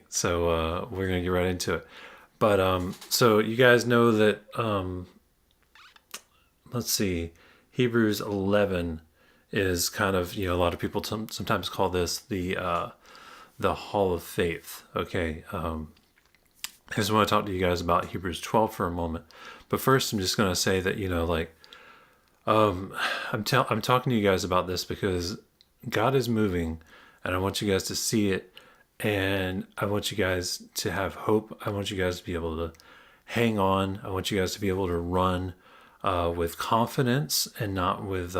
So we're gonna get right into it. But so you guys know that let's see, Hebrews 11 is kind of, a lot of people sometimes call this the Hall of Faith. Okay, I just want to talk to you guys about Hebrews 12 for a moment. But first, I'm just gonna say that I'm talking to you guys about this because God is moving, and I want you guys to see it, and I want you guys to have hope. I want you guys to be able to hang on. I want you guys to be able to run with confidence and not with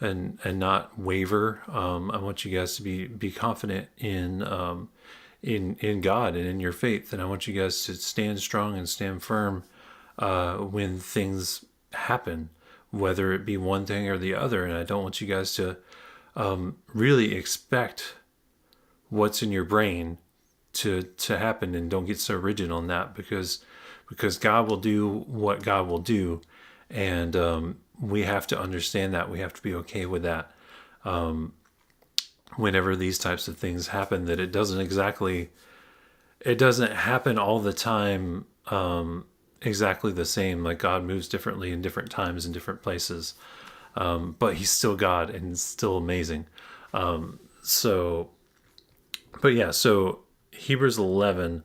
and not waver. I want you guys to be confident in God and in your faith, and I want you guys to stand strong and stand firm when things happen, whether it be one thing or the other. And I don't want you guys to really expect what's in your brain to happen, and don't get so rigid on that, because God will do what God will do, and we have to understand that. We have to be okay with that. Whenever these types of things happen, that it doesn't happen all the time exactly the same. Like, God moves differently in different times in different places, but he's still God and still amazing. So but yeah, so Hebrews 11,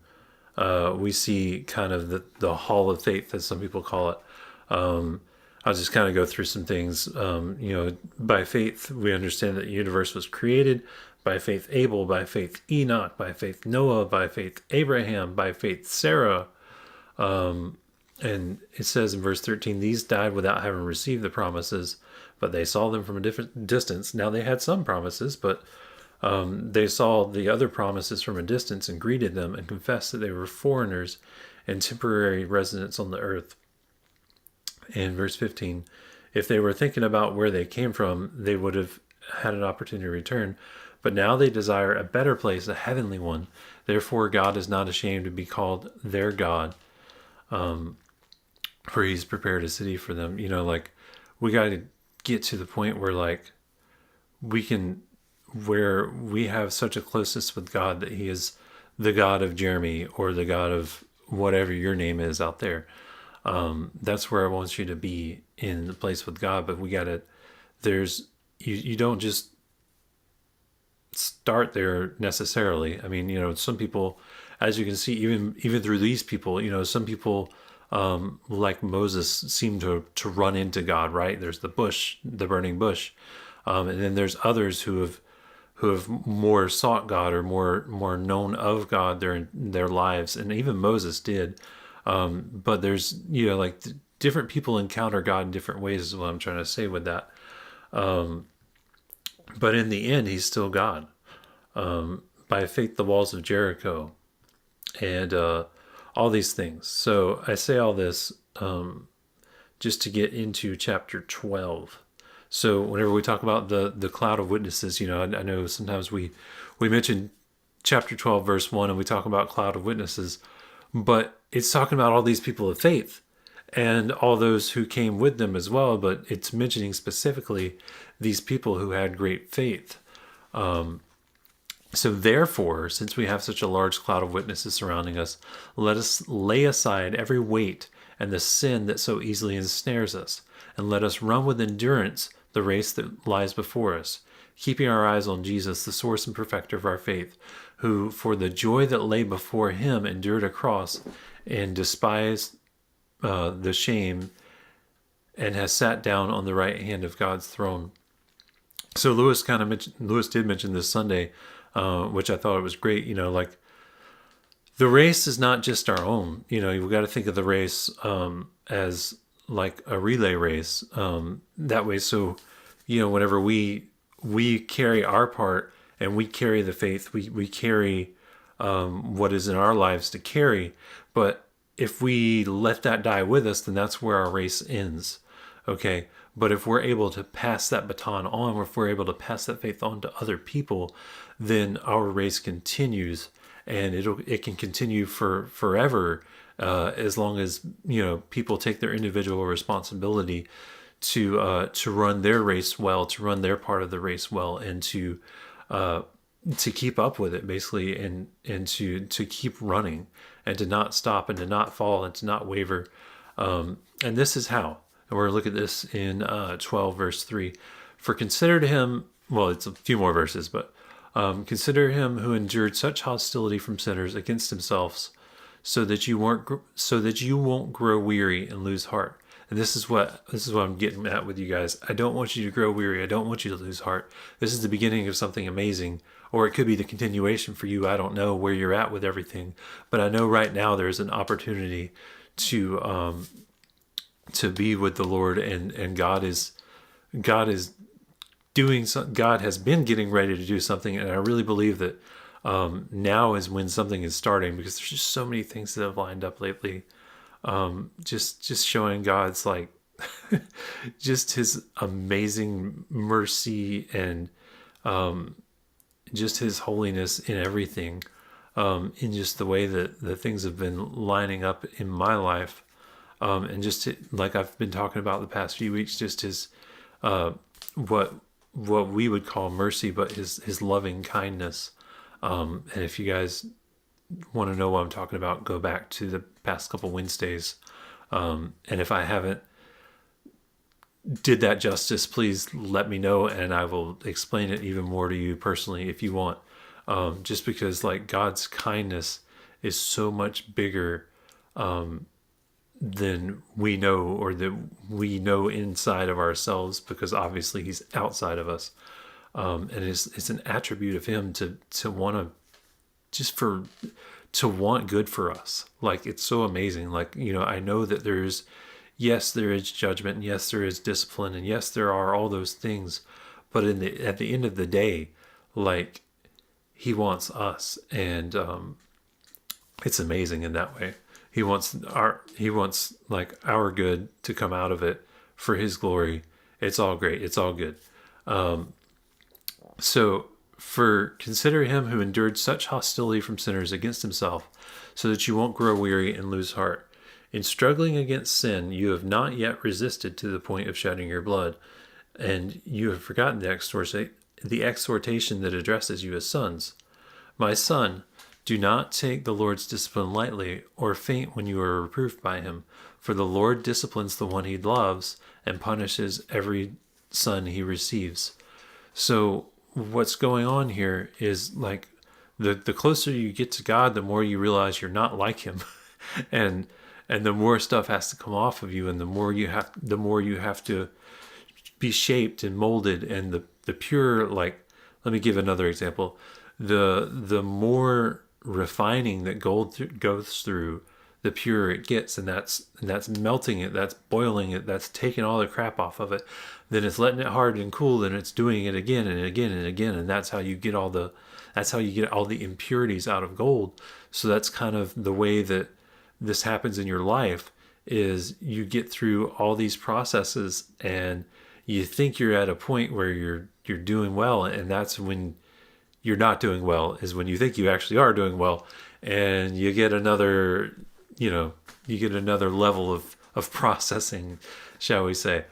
we see kind of the Hall of Faith, as some people call it. I'll just kind of go through some things. By faith, we understand that the universe was created. By faith, Abel. By faith, Enoch. By faith, Noah. By faith, Abraham. By faith, Sarah. And it says in verse 13, these died without having received the promises, but they saw them from a different distance. Now they had some promises, but they saw the other promises from a distance and greeted them and confessed that they were foreigners and temporary residents on the earth. In verse 15, if they were thinking about where they came from, they would have had an opportunity to return. But now they desire a better place, a heavenly one. Therefore, God is not ashamed to be called their God, for he's prepared a city for them. We got to get to the point where, we can, where we have such a closeness with God that he is the God of Jeremy, or the God of whatever your name is out there. That's where I want you to be, in the place with God. But you don't just start there necessarily. I mean, some people, as you can see, even through these people, some people, like Moses, seem to run into God, right? There's the burning bush. And then there's others who have more sought God, or more known of God their lives, and even Moses did. But there's different people encounter God in different ways, is what I'm trying to say with that. But in the end, he's still God. By faith, the walls of Jericho, and all these things. So I say all this just to get into chapter 12. So whenever we talk about the cloud of witnesses, I know sometimes we mention chapter 12, verse 1, and we talk about cloud of witnesses, but it's talking about all these people of faith and all those who came with them as well. But it's mentioning specifically these people who had great faith. So therefore, since we have such a large cloud of witnesses surrounding us, let us lay aside every weight and the sin that so easily ensnares us, and let us run with endurance the race that lies before us, keeping our eyes on Jesus, the source and perfecter of our faith, who for the joy that lay before him endured a cross and despised the shame, and has sat down on the right hand of God's throne. So Lewis did mention this Sunday, which I thought it was great. The race is not just our own. You've got to think of the race as like a relay race. That way, so whenever we carry our part, and we carry the faith, we carry what is in our lives to carry. But if we let that die with us, then that's where our race ends. Okay. But if we're able to pass that baton on, or if we're able to pass that faith on to other people, then our race continues, and it can continue for forever, as long as people take their individual responsibility to run their race well, to run their part of the race well, and to to keep up with it, basically, and to keep running, and to not stop, and to not fall, and to not waver. And this is how. And we're going to look at this in 12 verse 3. For consider to him, well, it's a few more verses, but consider him who endured such hostility from sinners against himself, so that you won't grow weary and lose heart. And this is what I'm getting at with you guys. I don't want you to grow weary. I don't want you to lose heart. This is the beginning of something amazing, or it could be the continuation for you. I don't know where you're at with everything, but I know right now there's an opportunity to be with the Lord, and God is doing some, God has been getting ready to do something, and I really believe that now is when something is starting, because there's just so many things that have lined up lately. Just showing God's like just his amazing mercy, and just his holiness in everything, in just the way that the things have been lining up in my life, and just like I've been talking about the past few weeks, just his what we would call mercy, but his loving kindness. And if you guys want to know what I'm talking about, go back to the past couple Wednesdays. And if I haven't did that justice, please let me know, and I will explain it even more to you personally if you want. Just because like God's kindness is so much bigger than we know, or that we know inside of ourselves, because obviously he's outside of us. And it's an attribute of him to want to, just for to want good for us. Like, it's so amazing. Like, I know that there is judgment, and yes, there is discipline, and yes, there are all those things, but at the end of the day, like, he wants us, and it's amazing in that way. He wants like our good to come out of it for his glory. It's all great. It's all good. So consider him who endured such hostility from sinners against himself, so that you won't grow weary and lose heart. In struggling against sin, you have not yet resisted to the point of shedding your blood, and you have forgotten the exhortation that addresses you as sons. My son, do not take the Lord's discipline lightly, or faint when you are reproved by him, for the Lord disciplines the one he loves, and punishes every son he receives. So what's going on here is, like, the closer you get to God, the more you realize you're not like him. and the more stuff has to come off of you, and the more you have to be shaped and molded, and the pure, like, let me give another example. The more refining that gold goes through, the purer it gets, and that's melting it, that's boiling it, that's taking all the crap off of it. Then it's letting it harden and cool, and it's doing it again and again and again, and that's how you get all the impurities out of gold. So that's kind of the way that this happens in your life, is you get through all these processes, and you think you're at a point where you're doing well, and that's when you're not doing well, is when you think you actually are doing well, and you get another level of processing, shall we say.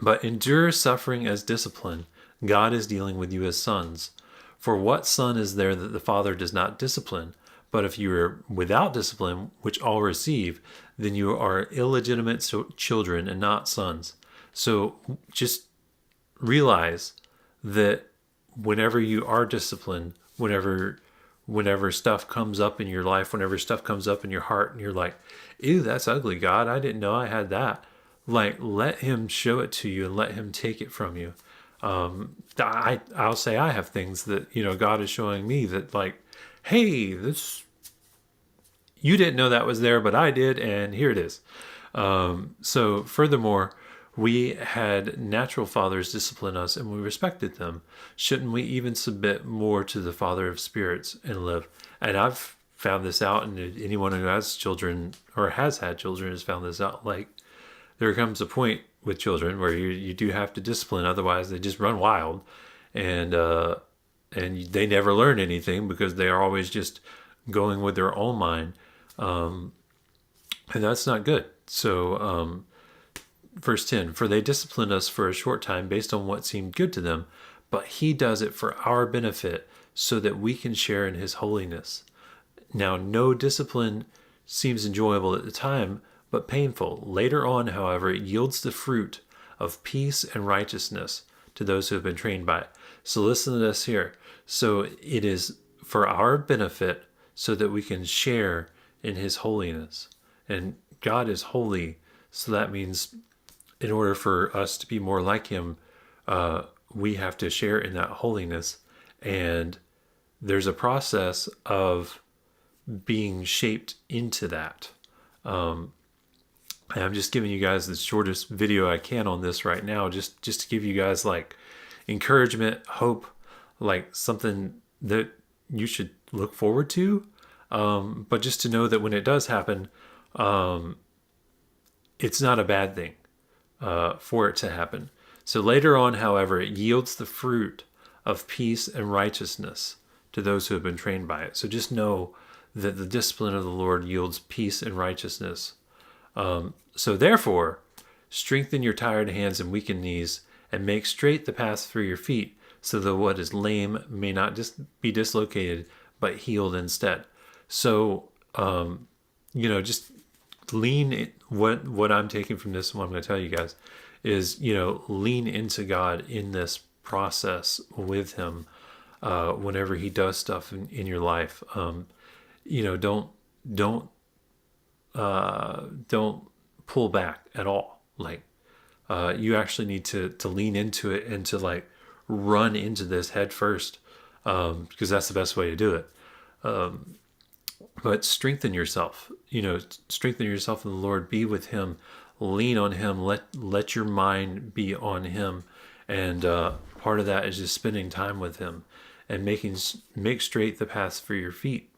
But endure suffering as discipline. God is dealing with you as sons. For what son is there that the father does not discipline? But if you are without discipline, which all receive, then you are illegitimate children and not sons. So just realize that whenever you are disciplined, whenever stuff comes up in your life, whenever stuff comes up in your heart, and you're like, ew, that's ugly, God, I didn't know I had that. Like, let him show it to you, and let him take it from you. I'll say I have things that, God is showing me that, like, hey, this, you didn't know that was there, but I did, and here it is. So furthermore, we had natural fathers discipline us, and we respected them. Shouldn't we even submit more to the Father of spirits and live? And I've found this out, and anyone who has children or has had children has found this out. Like, there comes a point with children where you do have to discipline, otherwise they just run wild, and they never learn anything, because they are always just going with their own mind, and that's not good. So verse 10, for they disciplined us for a short time based on what seemed good to them, but he does it for our benefit so that we can share in his holiness. Now, no discipline seems enjoyable at the time, but painful. Later on, however, it yields the fruit of peace and righteousness to those who have been trained by it. So listen to this here. So it is for our benefit so that we can share in his holiness. And God is holy, so that means in order for us to be more like him, we have to share in that holiness. And there's a process of being shaped into that. And I'm just giving you guys the shortest video I can on this right now, just to give you guys like encouragement, hope, like something that you should look forward to. But just to know that when it does happen, it's not a bad thing for it to happen. So later on, however, it yields the fruit of peace and righteousness to those who have been trained by it. So just know that the discipline of the Lord yields peace and righteousness. So therefore, strengthen your tired hands and weakened knees, and make straight the path through your feet, so that what is lame may not be dislocated, but healed instead. So, just lean in, what I'm taking from this, and what I'm going to tell you guys, is, lean into God in this process with him whenever he does stuff in your life. Don't pull back at all. Like, you actually need to lean into it and to like run into this head first, because that's the best way to do it. But strengthen yourself, strengthen yourself in the Lord, be with him, lean on him, let your mind be on him. And part of that is just spending time with him and make straight the paths for your feet.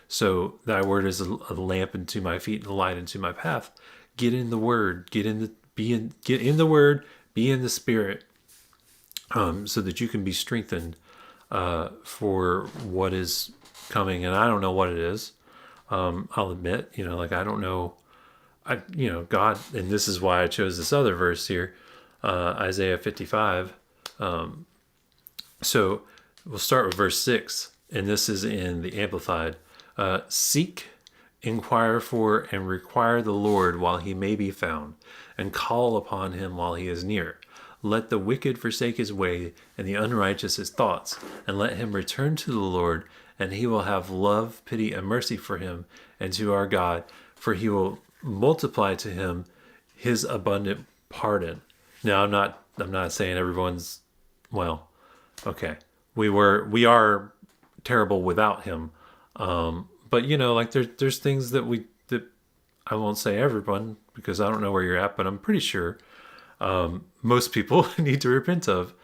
So thy word is a lamp unto my feet and a light unto my path. Get in the word, get in the word, be in the spirit, so that you can be strengthened for what is coming. And I don't know what it is. I'll admit, I don't know. God, and this is why I chose this other verse here, Isaiah 55. So we'll start with verse 6, and this is in the Amplified. Seek, inquire for, and require the Lord while he may be found, and call upon him while he is near. Let the wicked forsake his way, and the unrighteous his thoughts, and let him return to the Lord, and he will have love, pity, and mercy for him, and to our God, for he will multiply to him his abundant pardon. Now, I'm not saying everyone's, well, okay. We are terrible without him. But there's things that I won't say everyone, because I don't know where you're at, but I'm pretty sure, most people need to repent of.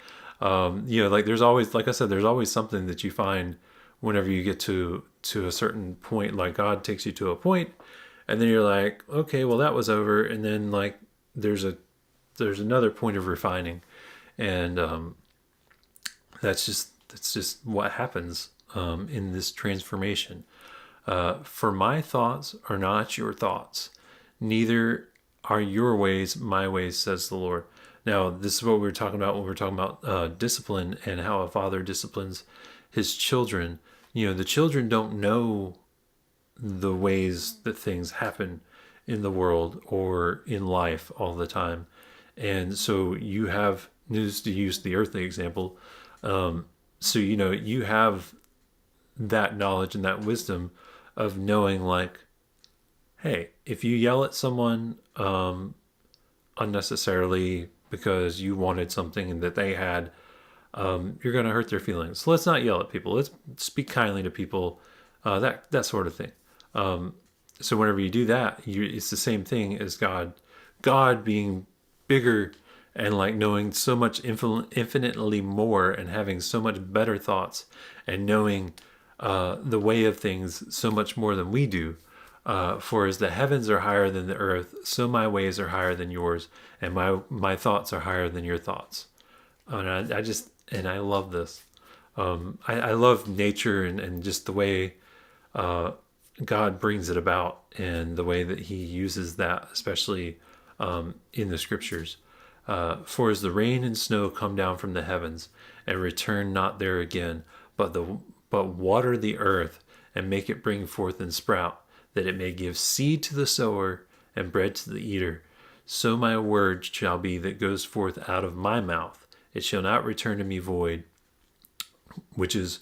There's always, like I said, there's always something that you find whenever you get to a certain point. Like, God takes you to a point, and then you're like, okay, well, that was over. And then like, there's another point of refining. And, that's just what happens, in this transformation. For my thoughts are not your thoughts, neither are your ways my ways, says the Lord. Now, this is what we were talking about when we were talking about discipline and how a father disciplines his children. The children don't know the ways that things happen in the world or in life all the time. And so you have, just to use the earthly example, so you have that knowledge and that wisdom of knowing, like, hey, if you yell at someone unnecessarily because you wanted something that they had, you're going to hurt their feelings. So let's not yell at people. Let's speak kindly to people, that sort of thing. So whenever you do that, it's the same thing as God being bigger and like knowing so much infinitely more, and having so much better thoughts, and knowing the way of things so much more than we do. For as the heavens are higher than the earth, so my ways are higher than yours, and my thoughts are higher than your thoughts. And I love this. I love nature and just the way God brings it about, and the way that he uses that, especially in the scriptures. For as the rain and snow come down from the heavens and return not there again, but water the earth and make it bring forth and sprout, that it may give seed to the sower and bread to the eater, so my word shall be that goes forth out of my mouth. It shall not return to me void, which is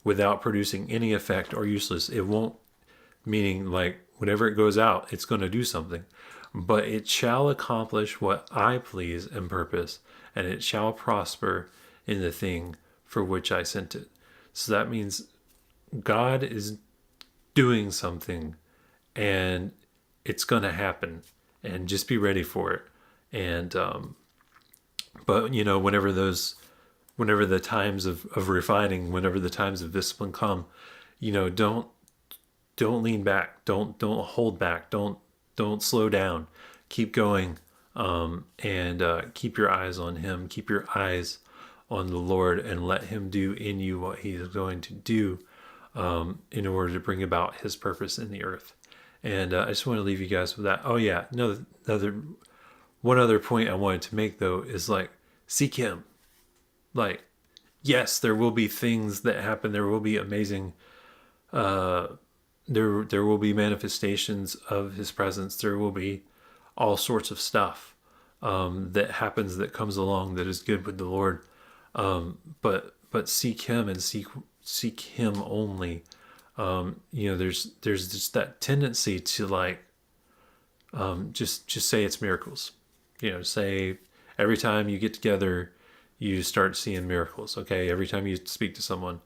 without producing any effect or useless. It won't, meaning like whenever it goes out, it's going to do something. But it shall accomplish what I please and purpose, and it shall prosper in the thing for which I sent it. So that means God is doing something, and it's going to happen, and just be ready for it. And but whenever the times of refining, whenever the times of discipline come, don't lean back, don't hold back, don't slow down, keep going, and keep your eyes on him, keep your eyes on the Lord, and let him do in you what he is going to do in order to bring about his purpose in the earth. And I just want to leave you guys with that. Oh yeah, no, one other point I wanted to make though is like, seek him. Like, yes, there will be things that happen. There will be amazing, there will be manifestations of his presence. There will be all sorts of stuff that happens, that comes along, that is good with the Lord. But seek him, and seek him only. There's just that tendency to like, just say it's miracles. Say every time you get together, you start seeing miracles. Okay, every time you speak to someone,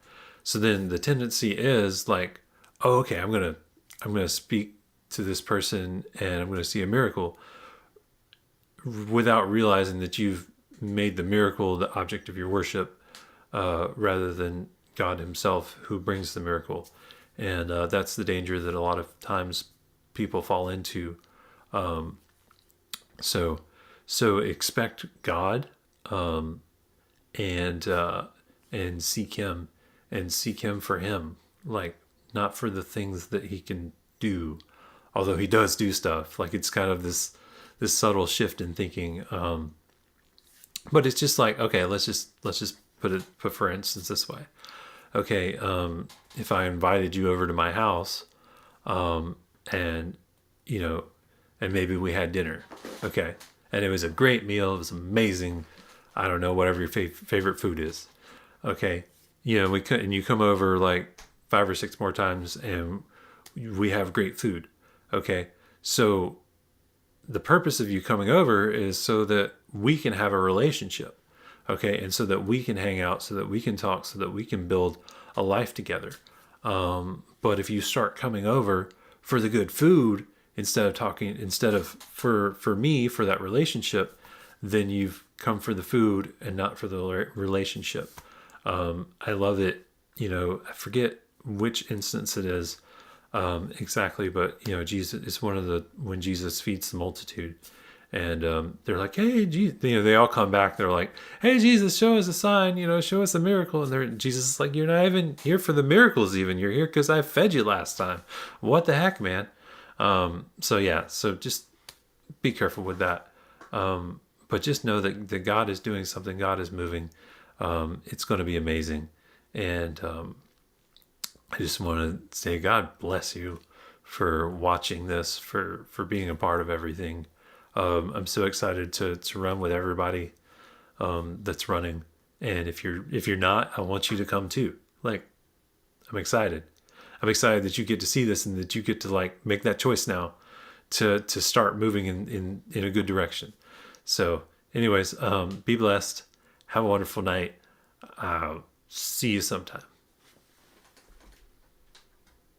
so then the tendency is like, oh, okay, I'm gonna speak to this person and I'm gonna see a miracle, without realizing that you've made the miracle the object of your worship, rather than God himself who brings the miracle. And that's the danger that a lot of times people fall into. So expect God, and seek him, and seek him for him, like not for the things that he can do, although he does do stuff. Like, it's kind of this subtle shift in thinking. But it's just like, okay, let's just put for instance this way. Okay, if I invited you over to my house, and maybe we had dinner, okay, and it was a great meal, it was amazing, I don't know, whatever your favorite food is, okay, and you come over like 5 or 6 more times, and we have great food, okay, so the purpose of you coming over is so that we can have a relationship. Okay, and so that we can hang out, so that we can talk, so that we can build a life together. But if you start coming over for the good food instead of for me, for that relationship, then you've come for the food and not for the relationship. I love it. I forget which instance it is exactly, but Jesus is when Jesus feeds the multitude. And they're like, hey, Jesus, they all come back. They're like, hey, Jesus, show us a sign, show us a miracle. And Jesus is like, you're not even here for the miracles even. You're here because I fed you last time. What the heck, man? So just be careful with that. But just know that God is doing something. God is moving. It's going to be amazing. And I just want to say, God bless you for watching this, for being a part of everything. I'm so excited to run with everybody that's running, and if you're not, I want you to come too. Like, I'm excited that you get to see this, and that you get to like make that choice now to start moving in a good direction. So anyways, be blessed, have a wonderful night. See you sometime.